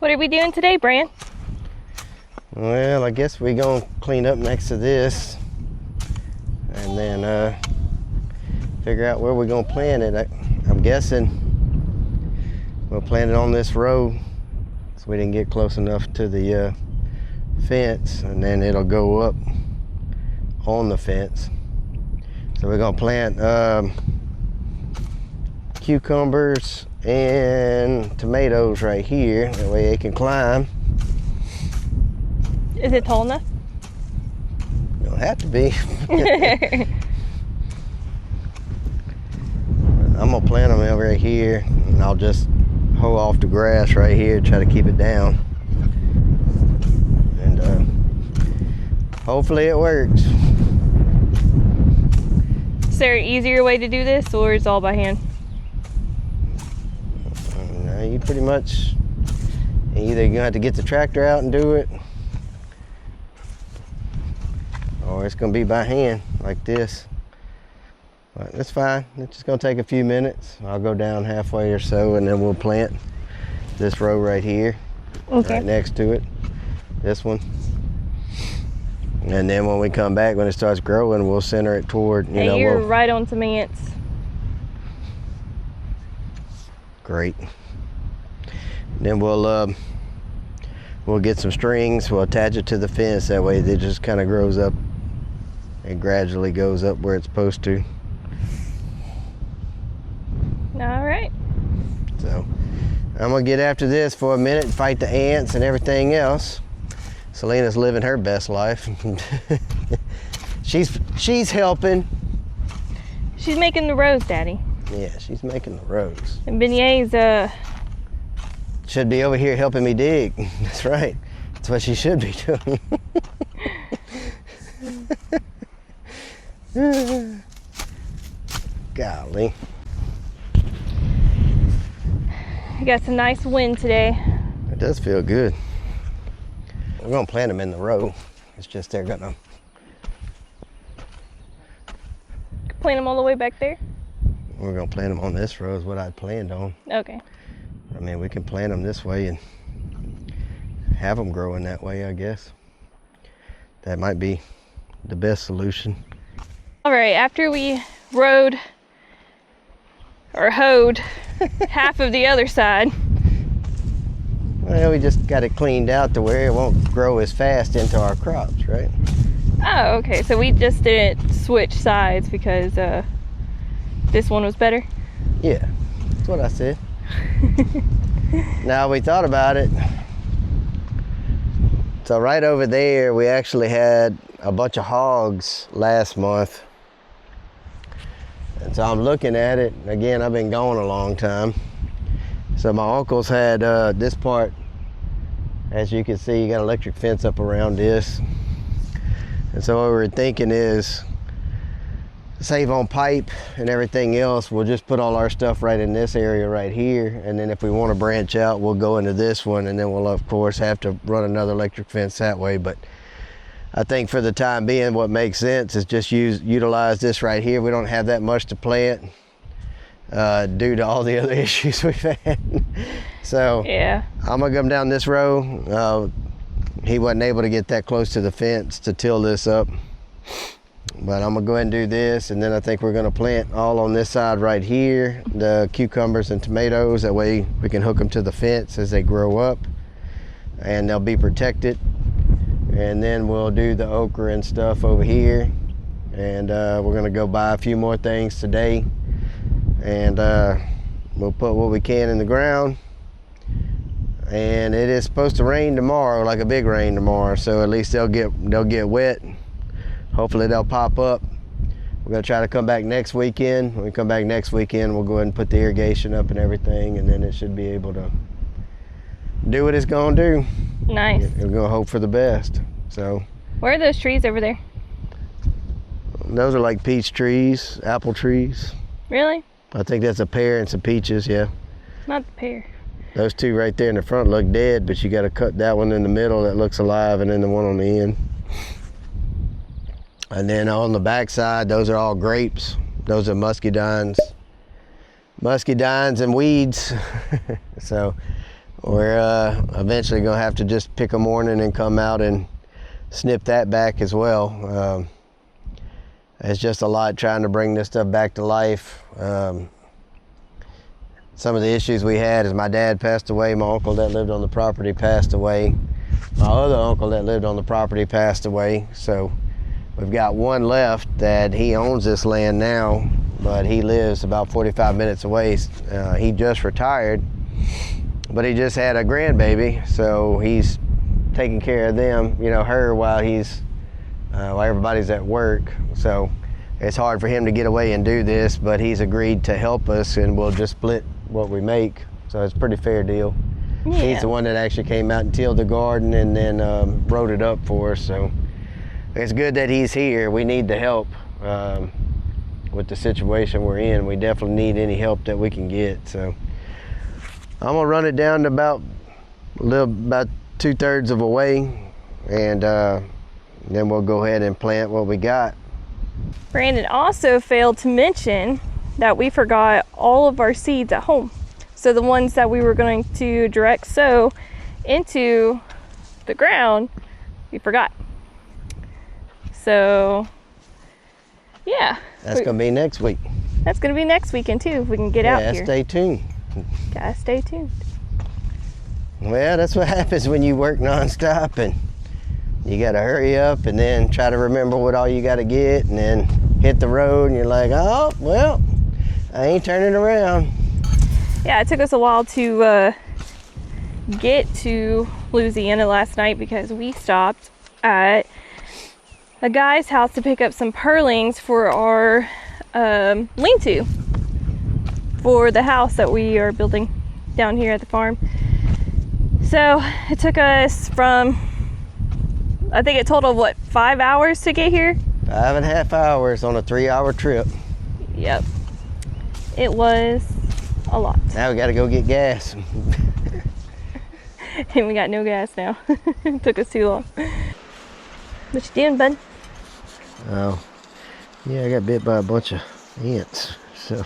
What are we doing today, Bran? Well, I guess we're gonna clean up next to this and then figure out where we're gonna plant it. I'm guessing we'll plant it on this row so we didn't get close enough to the fence, and then it'll go up on the fence. So we're gonna plant cucumbers and tomatoes right here. That way they can climb. Is it tall enough? It'll have to be. I'm gonna plant them over here, and I'll just hoe off the grass right here, try to keep it down. And hopefully it works. Is there an easier way to do this, or is it all by hand? You pretty much either gonna have to get the tractor out and do it, or it's gonna be by hand like this. But it's fine. It's just gonna take a few minutes. I'll go down halfway or so, and then we'll plant this row right here, right next to it. This one. And then when we come back, when it starts growing, we'll center it toward, you're right on some ants. Great. Then we'll get some strings. We'll attach it to the fence. That way it just kind of grows up and gradually goes up where it's supposed to. All right. So I'm gonna get after this for a minute and fight the ants and everything else. Selena's living her best life. she's helping. She's making the rows, Daddy. Yeah, she's making the rows. And Beignet's should be over here helping me dig. That's right. That's what she should be doing. Golly. You got some nice wind today. It does feel good. We're gonna plant them in the row. It's just they're gonna plant them all the way back there. We're gonna plant them on this row is what I planned on. Okay. I mean, we can plant them this way and have them growing that way, I guess. That might be the best solution. All right, after we hoed half of the other side. Well, we just got it cleaned out to where it won't grow as fast into our crops, right? Oh, okay. So we just didn't switch sides because this one was better? Yeah, that's what I said. Now we thought about it. So right over there, we actually had a bunch of hogs last month. And so I'm looking at it. Again, I've been gone a long time. So my uncles had this part. As you can see, you got an electric fence up around this. And so what we were thinking is, save on pipe and everything else, we'll just put all our stuff right in this area right here, and then if we want to branch out, we'll go into this one, and then we'll of course have to run another electric fence that way. But I think for the time being, what makes sense is just utilize this right here. We don't have that much to plant due to all the other issues we've had. So yeah, I'm gonna come down this row. He wasn't able to get that close to the fence to till this up. But I'm gonna go ahead and do this, and then I think we're gonna plant all on this side right here, the cucumbers and tomatoes. That way we can hook them to the fence as they grow up, and they'll be protected. And then we'll do the okra and stuff over here, and we're gonna go buy a few more things today, and we'll put what we can in the ground. And it is supposed to rain tomorrow, like a big rain tomorrow, so at least they'll get wet. Hopefully they'll pop up. We're gonna try to come back next weekend. When we come back next weekend, we'll go ahead and put the irrigation up and everything, and then it should be able to do what it's gonna do. Nice. We're gonna hope for the best. So. Where are those trees over there? Those are like peach trees, apple trees. Really? I think that's a pear and some peaches, yeah. Not the pear. Those two right there in the front look dead, but you gotta cut that one in the middle that looks alive, and then the one on the end. And then on the back side, those are all grapes. Those are muscadines and weeds. So we're eventually gonna have to just pick a morning and come out and snip that back as well. It's just a lot trying to bring this stuff back to life. Some of the issues we had is my dad passed away, my uncle that lived on the property passed away, my other uncle that lived on the property passed away, so we've got one left that he owns this land now, but he lives about 45 minutes away. He just retired, but he just had a grandbaby, so he's taking care of them, her while everybody's at work. So it's hard for him to get away and do this, but he's agreed to help us, and we'll just split what we make. So it's a pretty fair deal. Yeah. He's the one that actually came out and tilled the garden and then wrote it up for us. So it's good that he's here. We need the help with the situation we're in. We definitely need any help that we can get. So I'm gonna run it down to about 2/3 of a way, and then we'll go ahead and plant what we got. Brandon also failed to mention that we forgot all of our seeds at home. So the ones that we were going to direct sow into the ground, we forgot. So yeah. That's gonna be next week. That's gonna be next weekend too, if we can get out here. Yeah, stay tuned. Gotta stay tuned. Well, that's what happens when you work nonstop and you gotta hurry up and then try to remember what all you gotta get and then hit the road and you're like, oh, well, I ain't turning around. Yeah, it took us a while to get to Louisiana last night because we stopped at a guy's house to pick up some purlings for our lean-to for the house that we are building down here at the farm. So it took us from, I think it totaled, what, 5 hours to get here? 5.5 hours on a 3-hour trip. Yep. It was a lot. Now we gotta go get gas. And we got no gas now. It took us too long. What you doing, bud? Oh, yeah, I got bit by a bunch of ants. So,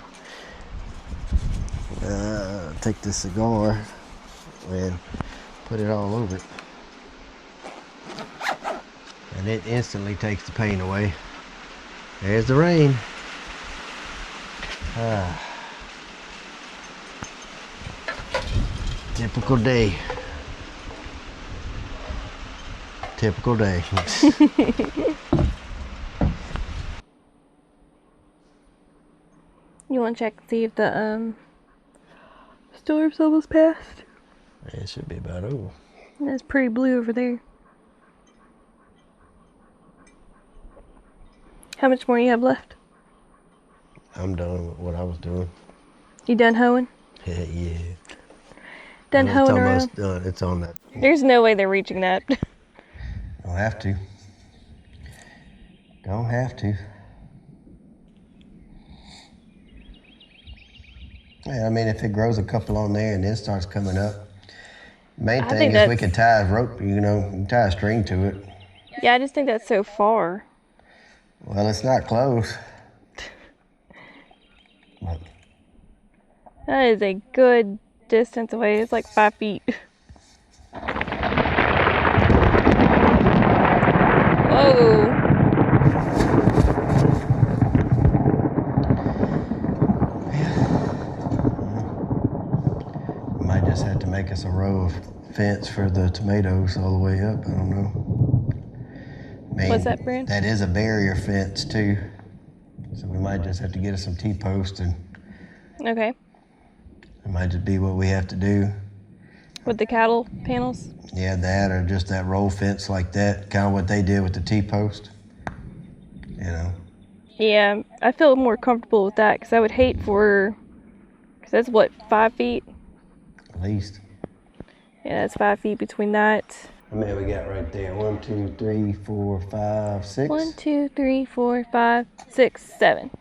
take this cigar and put it all over it. And it instantly takes the pain away. There's the rain. Typical day. Typical day. You want to check and see if the storm's almost passed? It should be about over. That's pretty blue over there. How much more you have left? I'm done with what I was doing. You done hoeing? Yeah. Done hoeing around? It's almost done. It's on that. There's no way they're reaching that. Don't have to. Don't have to. Yeah, I mean, if it grows a couple on there and then starts coming up. Main thing is we could tie a rope, tie a string to it. Yeah, I just think that's so far. Well, it's not close. But that is a good distance away. It's like 5 feet. Whoa. Might just have to make us a row of fence for the tomatoes all the way up. I don't know. What's that, Brand? That is a barrier fence too. So we might just have to get us some T-posts and. Okay. It might just be what we have to do. With the cattle panels? Yeah, that or just that roll fence like that. Kind of what they did with the T-post. Yeah, I feel more comfortable with that because I would hate because that's what, 5 feet? At least. Yeah, that's 5 feet between that. How many we got right there? 1, 2, 3, 4, 5, 6. 1, 2, 3, 4, 5, 6, 7.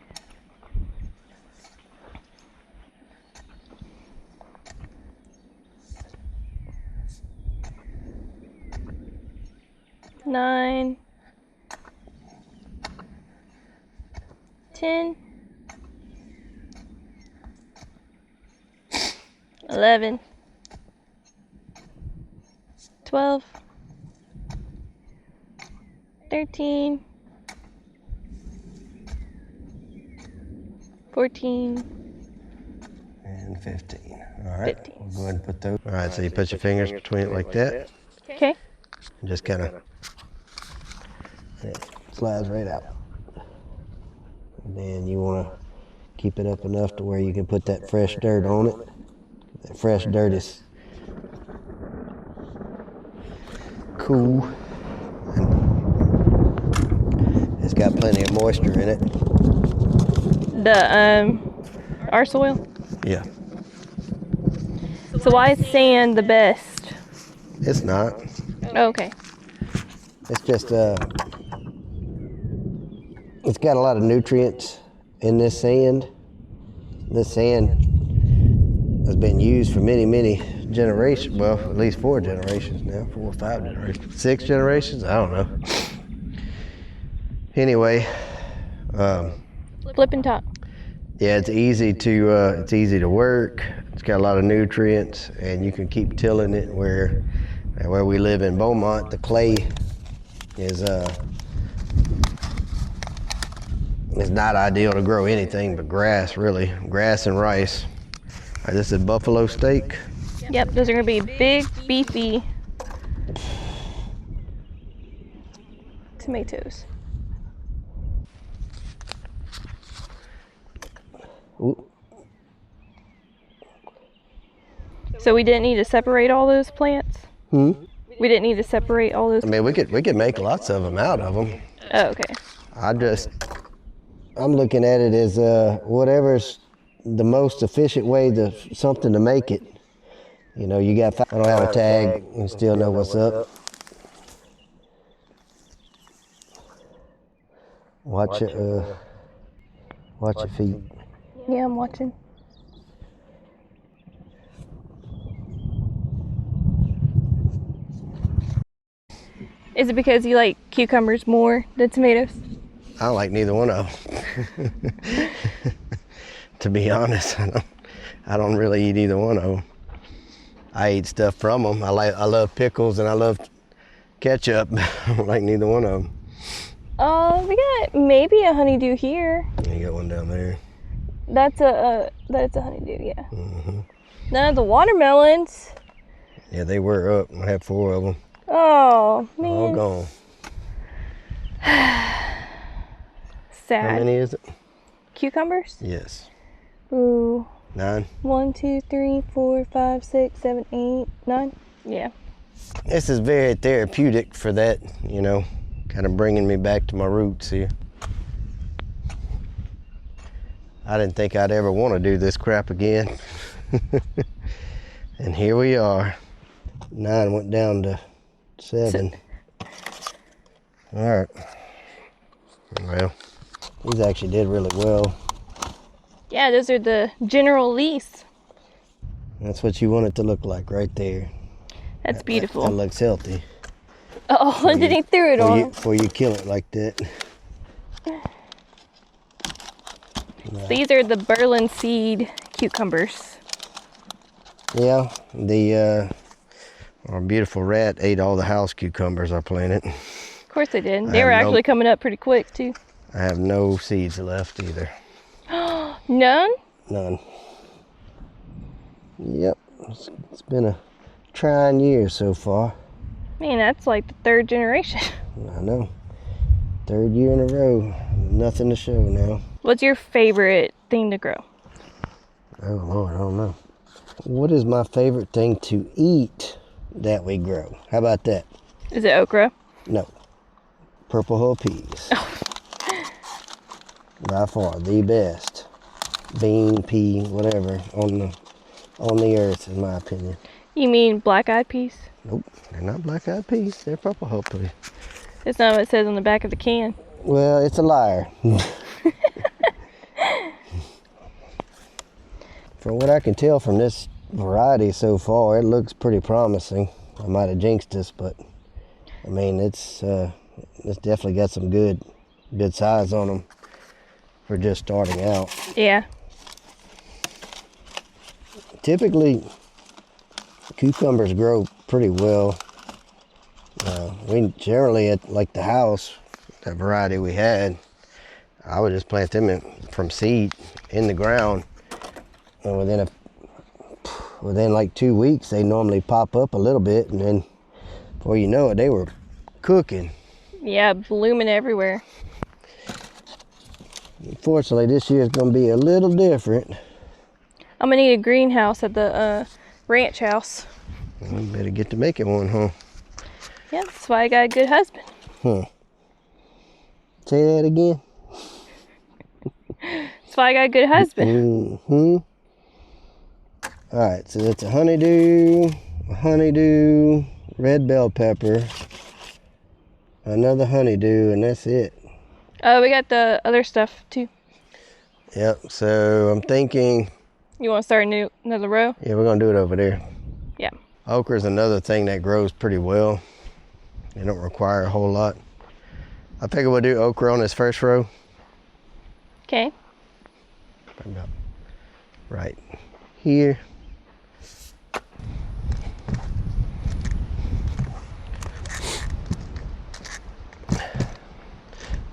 Nine, 10, 11, 12, 13, 14, and 15. All right. 15. We'll go ahead and put those. All right, so you put your fingers between it like that. Okay. And just kind of, it slides right out. And then you want to keep it up enough to where you can put that fresh dirt on it. That fresh dirt is cool. And it's got plenty of moisture in it. Our soil. Yeah. So why is sand the best? It's not. Oh, okay. It's just it's got a lot of nutrients in this sand. This sand has been used for many generations. Well, at least 4 generations now, 4 or 5 generations, 6 generations. I don't know. Anyway, Flip and top. yeah, it's easy to work. It's got a lot of nutrients, and you can keep tilling it. Where we live in Beaumont, the clay is not ideal to grow anything but grass, really. Grass and rice. All right, this is buffalo steak. Yep, those are gonna be big, beefy tomatoes. Ooh. So we didn't need to separate all those plants? Hmm? We didn't need to separate all those. I mean, we could make lots of them out of them. Oh, okay. I'm looking at it as whatever's the most efficient way to something to make it. You know, you got. I don't have a tag. You still know what's up. Watch your feet. Yeah, I'm watching. Is it because you like cucumbers more than tomatoes? I don't like neither one of them. To be honest, I don't really eat either one of them. I eat stuff from them. I love pickles and I love ketchup. I don't like neither one of them. We got maybe a honeydew here. You got one down there. That's a honeydew, yeah. Mm-hmm. None of the watermelons. Yeah, they were up. I had 4 of them. Oh man. All gone. Sad. How many is it? Cucumbers? Yes. Ooh. 9. 1, 2, 3, 4, 5, 6, 7, 8, 9. Yeah. This is very therapeutic for that, you know, kind of bringing me back to my roots here. I didn't think I'd ever want to do this crap again. And here we are. 9 went down to 7. All right. Well, these actually did really well. Yeah, those are the General Lease. That's what you want it to look like right there. That's beautiful. That looks healthy. Oh, and then he threw it on. Before you kill it like that. These are the Berlin seed cucumbers. Yeah, our beautiful rat ate all the house cucumbers I planted. Of course they did. They were actually coming up pretty quick too. I have no seeds left either. None? None. Yep, it's been a trying year so far. Man, that's like the 3rd generation. I know. 3rd year in a row. Nothing to show now. What's your favorite thing to grow? Oh Lord, I don't know. What is my favorite thing to eat that we grow? How about that? Is it okra? No. Purple hull peas. By far the best bean, pea, whatever on the earth, in my opinion. You mean black-eyed peas? Nope, they're not black-eyed peas. They're purple hull peas. That's not what it says on the back of the can. Well, it's a liar. From what I can tell from this variety so far, it looks pretty promising. I might have jinxed this, but I mean, it's definitely got some good size on them for just starting out. Yeah. Typically, cucumbers grow pretty well We generally at like the house, that variety we had, I would just plant them from seed in the ground, and within like 2 weeks they normally pop up a little bit, and then before you know it they were cooking. Yeah, blooming everywhere. Unfortunately, this year is going to be a little different. I'm gonna need a greenhouse at the ranch house. We better get to making one, huh? Yeah, that's why I got a good husband. Say that again. That's why I got a good husband. All right, so that's a honeydew, red bell pepper, another honeydew, and that's it. Oh, we got the other stuff too. Yep, so I'm thinking... You want to start another row? Yeah, we're going to do it over there. Yeah. Okra is another thing that grows pretty well. They don't require a whole lot. I figure we'll do okra on this first row. Okay. About right here.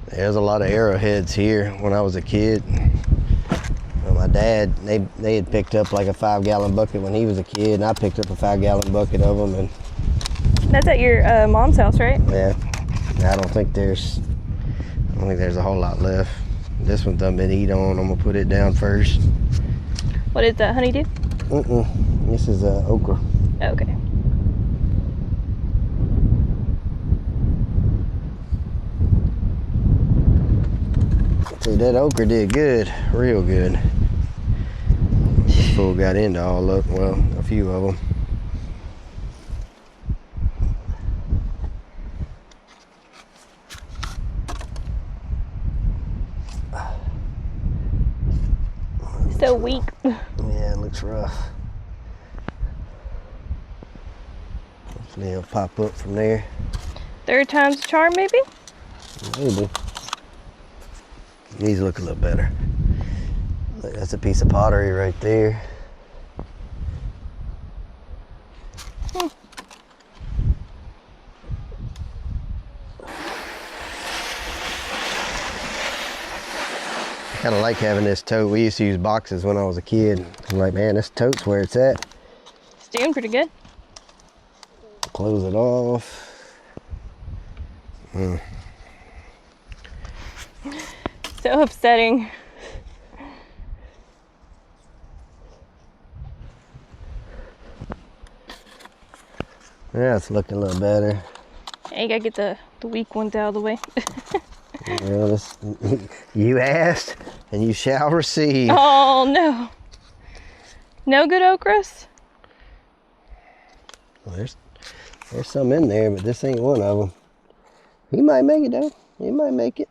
There's a lot of arrowheads here when I was a kid. My dad, they had picked up like a 5-gallon bucket when he was a kid, and I picked up a 5-gallon bucket of them. And that's at your mom's house, right? Yeah. I don't think there's a whole lot left. This one's done been eat on. I'm gonna put it down first. What is that, honeydew? This is okra. Okay. See, that okra did good, real good. This fool got into all of, well, a few of them. So weak. Yeah, it looks rough. Hopefully it'll pop up from there. Third time's a charm, maybe? Maybe. These look a little better. Look, that's a piece of pottery right there. I kind of like having this tote. We used to use boxes when I was a kid. I'm like, man, this tote's where it's at. It's doing pretty good. Close it off. So upsetting. Yeah, it's looking a little better. Yeah, you gotta get the weak ones out of the way. Well, you asked and you shall receive. Oh no. No good okras? Well, there's some in there, but this ain't one of them. He might make it though. He might make it.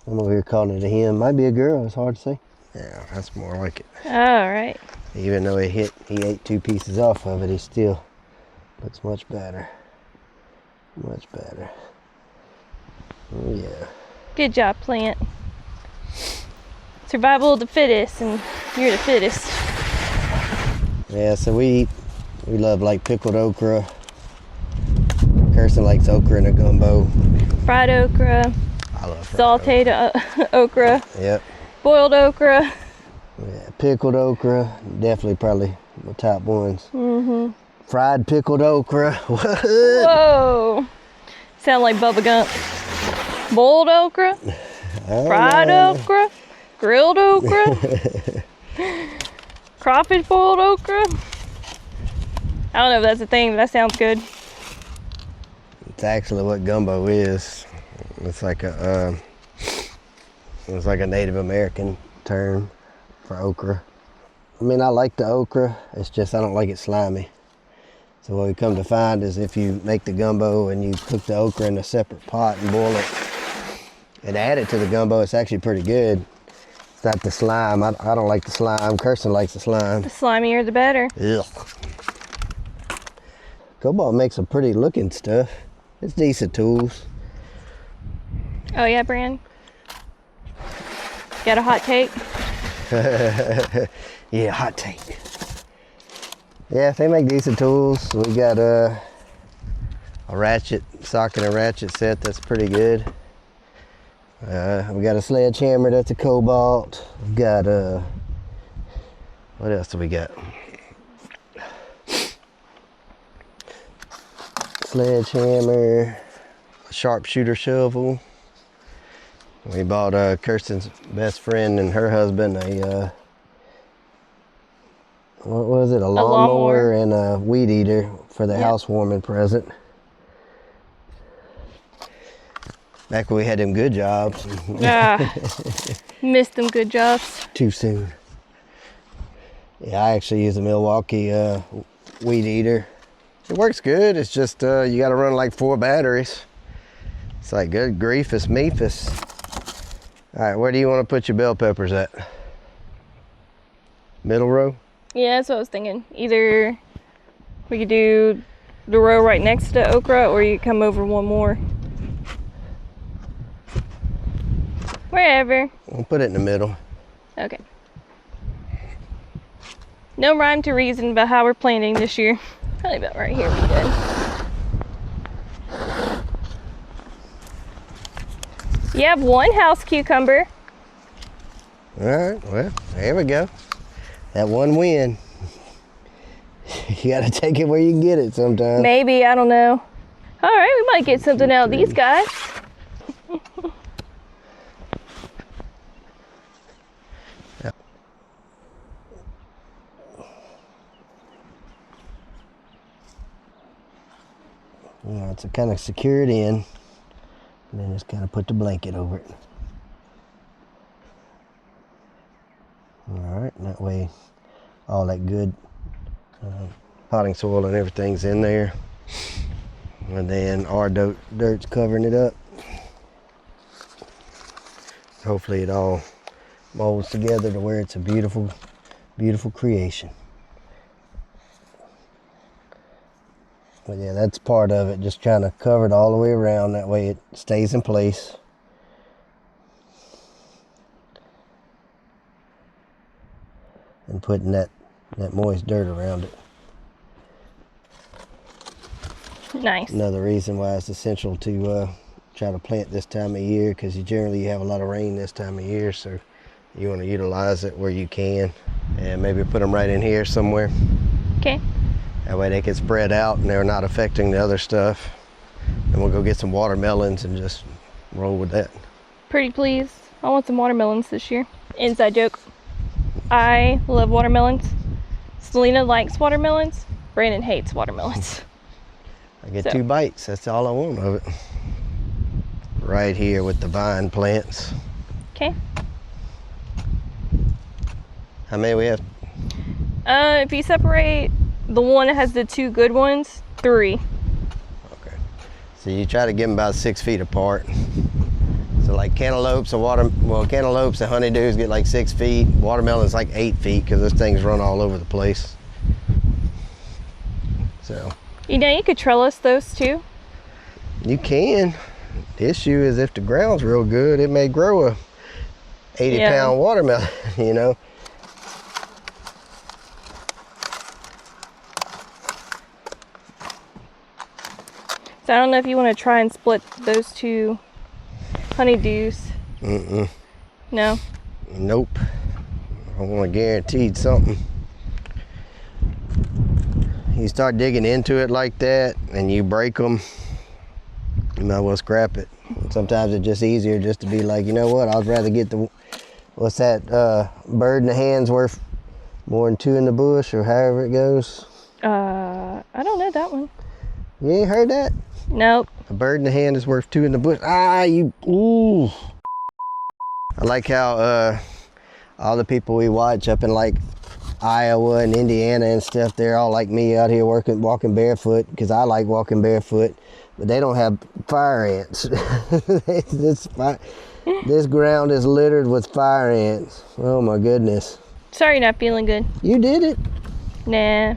I'm over here calling it a him. Might be a girl. It's hard to say. Yeah, that's more like it. All right. Even though he ate 2 pieces off of it, he still looks much better. Much better. Oh yeah. Good job, plant. Survival of the fittest, and you're the fittest. Yeah, so we love like pickled okra. Kirsten likes okra in a gumbo. Fried okra. I love fried Sauteed okra. Yep. Boiled okra. Yeah, pickled okra, definitely probably the top ones. Mm-hmm. Fried pickled okra. What? Whoa. Sound like Bubba Gump. Boiled okra. Fried okra. Grilled okra. Crawfish boiled okra. I don't know if that's a thing, but that sounds good. It's actually what gumbo is. It's like a Native American term for okra. I mean, I like the okra. It's just I don't like it slimy. So what we come to find is if you make the gumbo and you cook the okra in a separate pot and boil it and add it to the gumbo, it's actually pretty good. It's not the slime. I don't like the slime. Kirsten likes the slime. The slimier the better. Ugh. Cobalt makes some pretty looking stuff. It's decent tools. Oh yeah, Brand? Got a hot take? Yeah, hot take. Yeah, they make decent tools. We got a ratchet, socket and ratchet set that's pretty good. We got a sledgehammer that's a cobalt. We've got what else do we got? Sledgehammer, a sharpshooter shovel. We bought Kirsten's best friend and her husband a what was it? A lawnmower and a weed eater for the housewarming present. Back when we had them good jobs. Missed them good jobs. Too soon. Yeah, I actually use a Milwaukee weed eater. It works good. It's just you got to run like 4 batteries. It's like good grief, it's Memphis. All right, where do you want to put your bell peppers at? Middle row? Yeah, that's what I was thinking. Either we could do the row right next to okra, or you come over one more. Wherever. We'll put it in the middle. Okay. No rhyme to reason about how we're planting this year. Probably about right here would be good. You have 1 house cucumber. All right, well, there we go. That one win. You got to take it where you can get it sometimes. Maybe, I don't know. All right, we might get something out of these guys. To kind of secure it in, and then just kind of put the blanket over it. All right, and that way all that good potting soil and everything's in there, and then our dirt's covering it up. Hopefully it all molds together to where it's a beautiful, beautiful creation. But yeah, that's part of it, just trying to cover it all the way around, that way it stays in place. And putting that moist dirt around it. Nice. Another reason why it's essential to try to plant this time of year, because you generally have a lot of rain this time of year, so you want to utilize it where you can. And maybe put them right in here somewhere. Okay. That way they can spread out and they're not affecting the other stuff. And we'll go get some watermelons and just roll with that. Pretty please. I want some watermelons this year. Inside joke. I love watermelons. Selena likes watermelons. Brandon hates watermelons. I get 2 bites. That's all I want of it. Right here with the vine plants. Okay. How many we have? If you separate the one that has the 2 good ones, 3. Okay. So you try to get them about 6 feet apart. So like cantaloupes cantaloupes and honeydews get like 6 feet. Watermelons like 8 feet because those things run all over the place. So. You know, you could trellis those too. You can. The issue is if the ground's real good, it may grow a 80-pound watermelon, you know. So I don't know if you want to try and split those 2 honeydews. Mm-mm. No? Nope. I want to guarantee something. You start digging into it like that and you break them, you might as well scrap it. Sometimes it's just easier just to be like, you know what, I'd rather get the, what's that, bird in the hand's worth more than 2 in the bush, or however it goes. I don't know that one. You ain't heard that? Nope. A bird in the hand is worth 2 in the bush. Ooh. I like how all the people we watch up in like Iowa and Indiana and stuff, they're all like me out here walking barefoot, because I like walking barefoot, but they don't have fire ants. This ground is littered with fire ants. Oh my goodness. Sorry, not feeling good. You did it. Nah.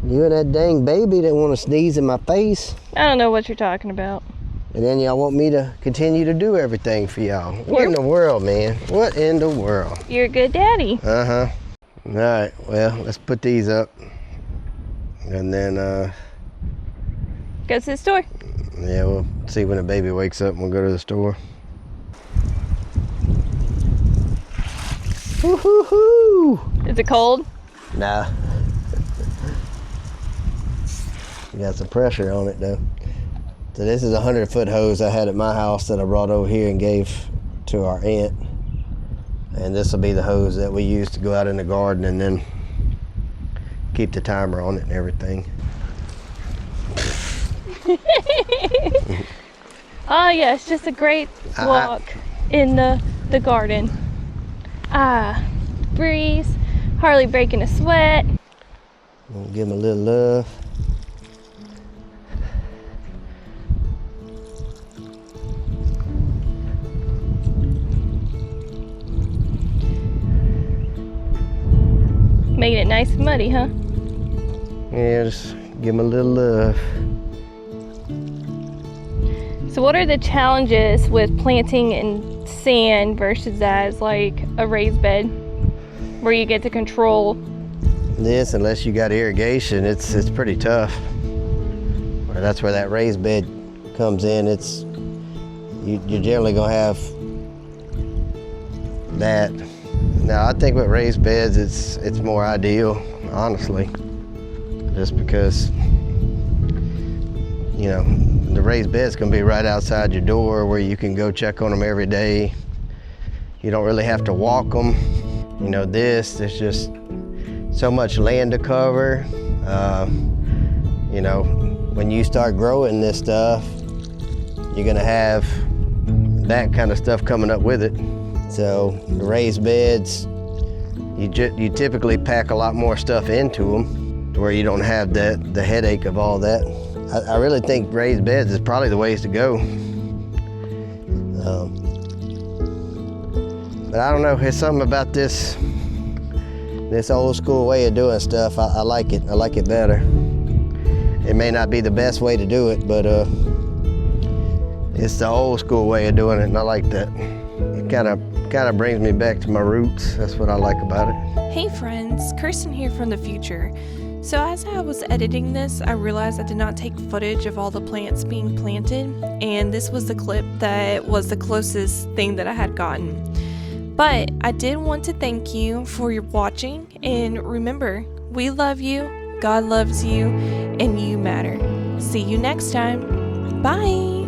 You and that dang baby that want to sneeze in my face. I don't know what you're talking about. And then y'all want me to continue to do everything for y'all. What in the world, man? What in the world? You're a good daddy. Uh-huh. All right, well, let's put these up. And then Go to the store. Yeah, we'll see when the baby wakes up and we'll go to the store. Woo-hoo-hoo! Is it cold? Nah. You got some pressure on it though. So this is a 100-foot hose I had at my house that I brought over here and gave to our aunt. And this will be the hose that we use to go out in the garden and then keep the timer on it and everything. Oh yeah, it's just a great walk in the garden. Breeze, hardly breaking a sweat. We'll give him a little love. Making it nice and muddy, huh? Yeah, just give him a little love. So what are the challenges with planting in sand versus as like a raised bed where you get to control? This, unless you got irrigation, it's pretty tough. That's where that raised bed comes in. You're generally gonna have that. Now I think with raised beds it's more ideal, honestly, just because you know the raised bed's gonna be right outside your door where you can go check on them every day. You don't really have to walk them. You know, there's just so much land to cover. You know, when you start growing this stuff, you're gonna have that kind of stuff coming up with it. So the raised beds, you typically pack a lot more stuff into them to where you don't have the headache of all that. I really think raised beds is probably the ways to go. But I don't know, there's something about this old school way of doing stuff. I like it. I like it better. It may not be the best way to do it, but it's the old school way of doing it, and I like that. It kind of brings me back to my roots. That's what I like about it. Hey friends, Kirsten here from the future. So as I was editing this, I realized I did not take footage of all the plants being planted, and this was the clip that was the closest thing that I had gotten. But I did want to thank you for your watching, and remember, we love you, God loves you, and you matter. See you next time. Bye!